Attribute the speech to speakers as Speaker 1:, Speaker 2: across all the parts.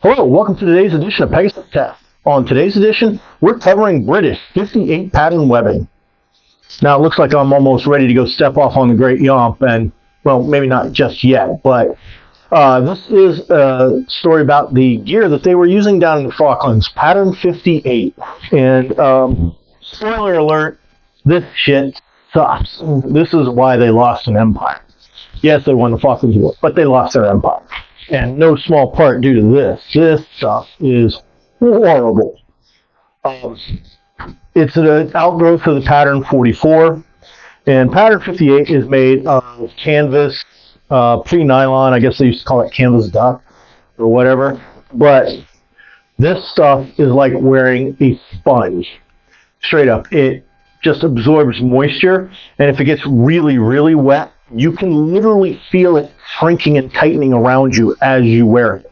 Speaker 1: Hello, welcome to today's edition of Pegasus Test. On today's edition, we're covering British 58 pattern webbing. Now, it looks like I'm almost ready to go step off on the Great Yawp, and, well, maybe not just yet, but this is a story about the gear that they were using down in the Falklands, pattern 58. And, spoiler alert, this shit sucks. This is why they lost an empire. Yes, they won the Falklands War, but they lost their empire. And no small part due to this. This stuff is horrible. It's an outgrowth of the pattern 44. And pattern 58 is made of canvas, pre-nylon. I guess they used to call it canvas duck or whatever. But this stuff is like wearing a sponge. Straight up. It just absorbs moisture. And if it gets really, really wet, you can literally feel it shrinking and tightening around you as you wear it.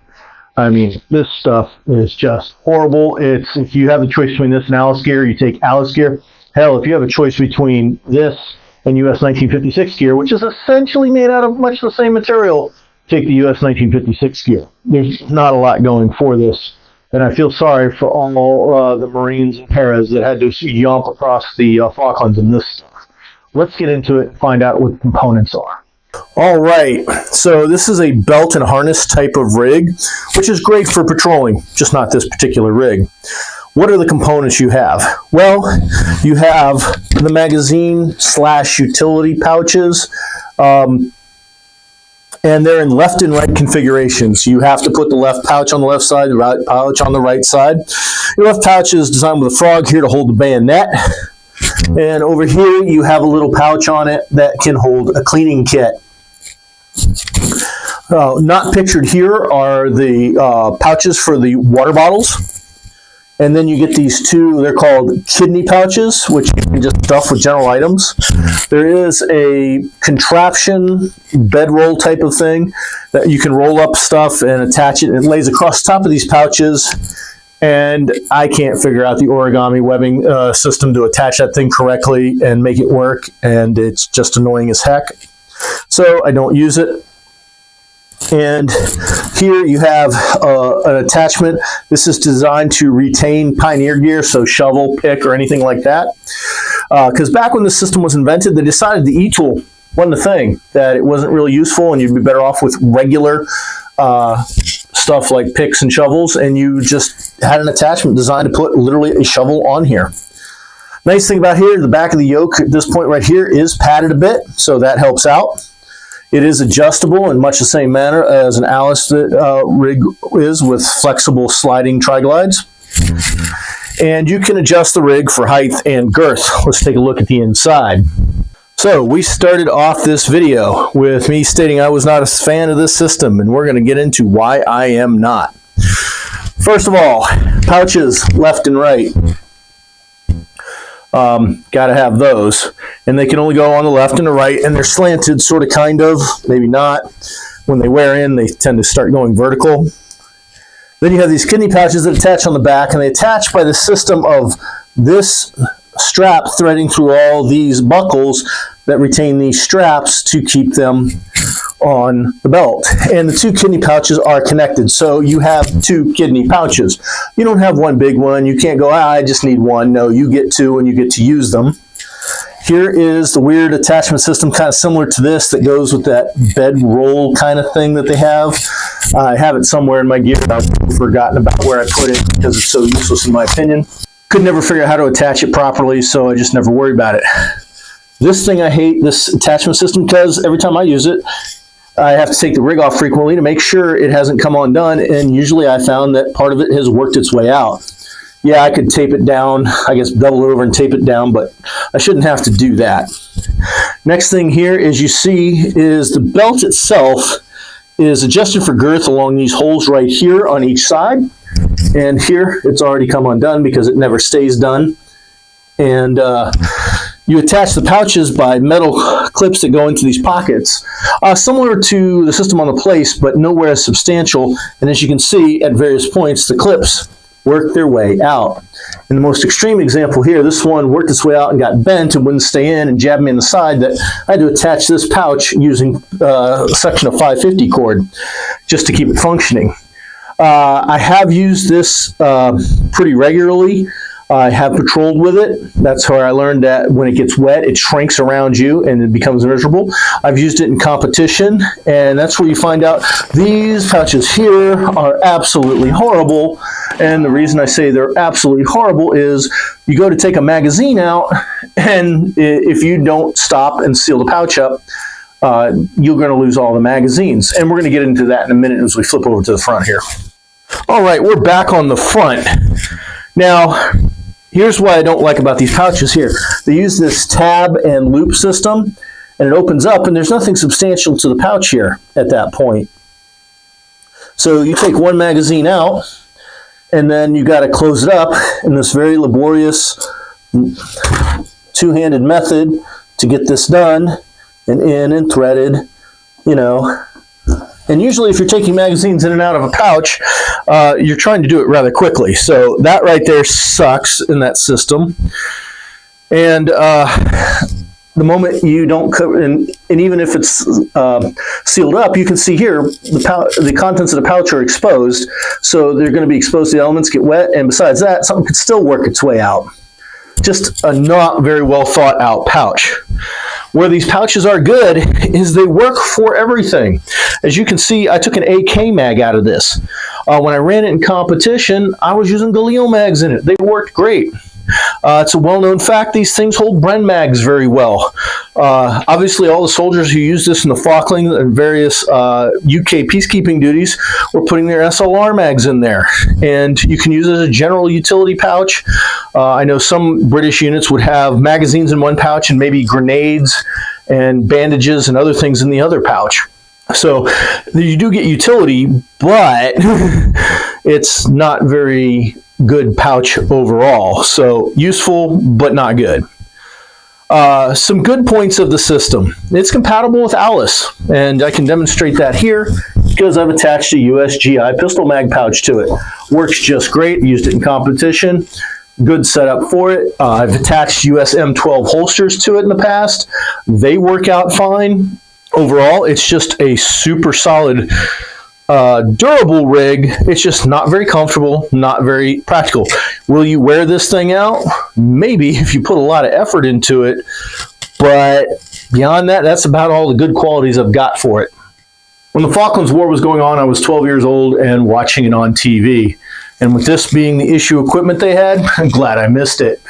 Speaker 1: I mean, this stuff is just horrible. If you have the choice between this and Alice gear, you take Alice gear. Hell, if you have a choice between this and US 1956 gear, which is essentially made out of much the same material, take the US 1956 gear. There's not a lot going for this. And I feel sorry for all the Marines and Paras that had to yomp across the Falklands in this stuff. Let's get into it and find out what the components are.
Speaker 2: All right, so this is a belt and harness type of rig, which is great for patrolling, just not this particular rig. What are the components you have? Well, you have the magazine / utility pouches, and they're in left and right configurations. You have to put the left pouch on the left side, the right pouch on the right side. Your left pouch is designed with a frog here to hold the bayonet. And over here, you have a little pouch on it that can hold a cleaning kit. Not pictured here are the pouches for the water bottles. And then you get these two, they're called kidney pouches, which you can just stuff with general items. There is a contraption bedroll type of thing that you can roll up stuff and attach it. And it lays across the top of these pouches. And I can't figure out the origami webbing system to attach that thing correctly and make it work, and it's just annoying as heck. So I don't use it. And here you have an attachment. This is designed to retain Pioneer gear, so shovel, pick, or anything like that. Because back when the system was invented, they decided the e-tool wasn't a thing, that it wasn't really useful, and you'd be better off with regular stuff like picks and shovels, and you just had an attachment designed to put literally a shovel on here. Nice thing about here, the back of the yoke at this point right here is padded a bit, so that helps out. It is adjustable in much the same manner as an Alice rig is, with flexible sliding tri-glides. And you can adjust the rig for height and girth. Let's take a look at the inside. So we started off this video with me stating I was not a fan of this system, and we're going to get into why I am not. First of all, pouches left and right. Got to have those. And they can only go on the left and the right, and they're slanted, sort of, kind of, maybe not. When they wear in, they tend to start going vertical. Then you have these kidney pouches that attach on the back, and they attach by the system of this strap threading through all these buckles that retain these straps to keep them on the belt. And the two kidney pouches are connected, so you have two kidney pouches. You don't have one big one. You can't go, I just need one. No, you get two, and you get to use them. Here is the weird attachment system, kind of similar to this, that goes with that bedroll kind of thing that they have. I have it somewhere in my gear. I've forgotten about where I put it because it's so useless in my opinion. Could never figure out how to attach it properly, so I just never worry about it. This thing I hate, this attachment system, because every time I use it, I have to take the rig off frequently to make sure it hasn't come undone, and usually I found that part of it has worked its way out. Yeah, I could tape it down, I guess double it over and tape it down, but I shouldn't have to do that. Next thing here is you see is the belt itself is adjusted for girth along these holes right here on each side. And here it's already come undone because it never stays done. And you attach the pouches by metal clips that go into these pockets, similar to the system on the place, but nowhere as substantial. And as you can see at various points, the clips work their way out. In the most extreme example here, this one worked its way out and got bent and wouldn't stay in and jabbed me in the side, that I had to attach this pouch using a section of 550 cord just to keep it functioning. I have used this pretty regularly. I have patrolled with it. That's where I learned that when it gets wet, it shrinks around you and it becomes miserable. I've used it in competition, and that's where you find out these pouches here are absolutely horrible. And the reason I say they're absolutely horrible is you go to take a magazine out, and if you don't stop and seal the pouch up, you're going to lose all the magazines. And we're going to get into that in a minute as we flip over to the front here. All right, we're back on the front. Now, here's what I don't like about these pouches here. They use this tab and loop system, and it opens up, and there's nothing substantial to the pouch here at that point. So you take one magazine out, and then you got to close it up in this very laborious two-handed method to get this done and in and threaded, you know. And usually if you're taking magazines in and out of a pouch, you're trying to do it rather quickly. So that right there sucks in that system. And the moment you don't cover, and even if it's sealed up, you can see here the contents of the pouch are exposed. So they're going to be exposed to the elements, get wet, and besides that, something could still work its way out. Just a not very well thought out pouch. Where these pouches are good is they work for everything. As you can see, I took an AK mag out of this. When I ran it in competition, I was using Galil mags in it. They worked great. It's a well-known fact these things hold Bren mags very well. Obviously, all the soldiers who use this in the Falklands and various UK peacekeeping duties were putting their SLR mags in there. And you can use it as a general utility pouch. I know some British units would have magazines in one pouch and maybe grenades and bandages and other things in the other pouch. So you do get utility, but it's not very good pouch overall. So useful, but not good. Some good points of the system. It's compatible with Alice, and I can demonstrate that here because I've attached a USGI pistol mag pouch to it. Works just great. Used it in competition. Good setup for it. I've attached US M12 holsters to it in the past. They work out fine. Overall, it's just a super solid durable rig. It's just not very comfortable, not very practical. Will you wear this thing out? Maybe if you put a lot of effort into it, but beyond that, that's about all the good qualities I've got for it. When the Falklands War was going on, I was 12 years old and watching it on TV. And with this being the issue equipment they had, I'm glad I missed it.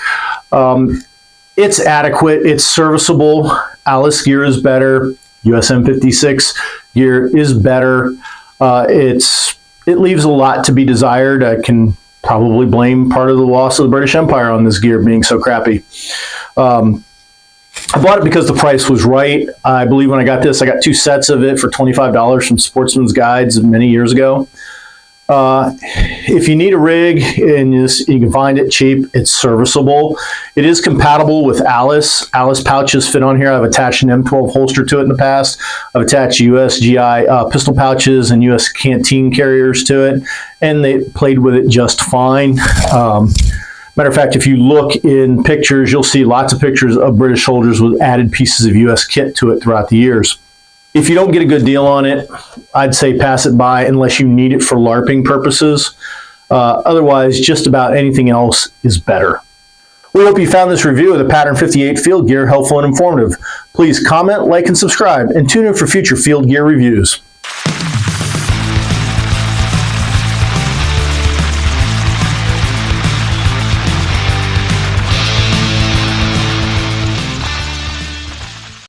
Speaker 2: It's adequate, it's serviceable. Alice gear is better. US M56 gear is better. It leaves a lot to be desired. I can probably blame part of the loss of the British Empire on this gear being so crappy. I bought it because the price was right. I believe when I got this, I got 2 sets of it for $25 from Sportsman's Guides many years ago. If you need a rig and you can find it cheap, it's serviceable. It is compatible with Alice. Alice pouches fit on here. I've attached an M12 holster to it in the past. I've attached USGI pistol pouches and US canteen carriers to it, and they played with it just fine. Matter of fact, if you look in pictures, you'll see lots of pictures of British soldiers with added pieces of US kit to it throughout the years. If you don't get a good deal on it, I'd say pass it by unless you need it for LARPing purposes. Otherwise, just about anything else is better. We hope you found this review of the Pattern 58 field gear helpful and informative. Please comment, like, and subscribe, and tune in for future field gear reviews.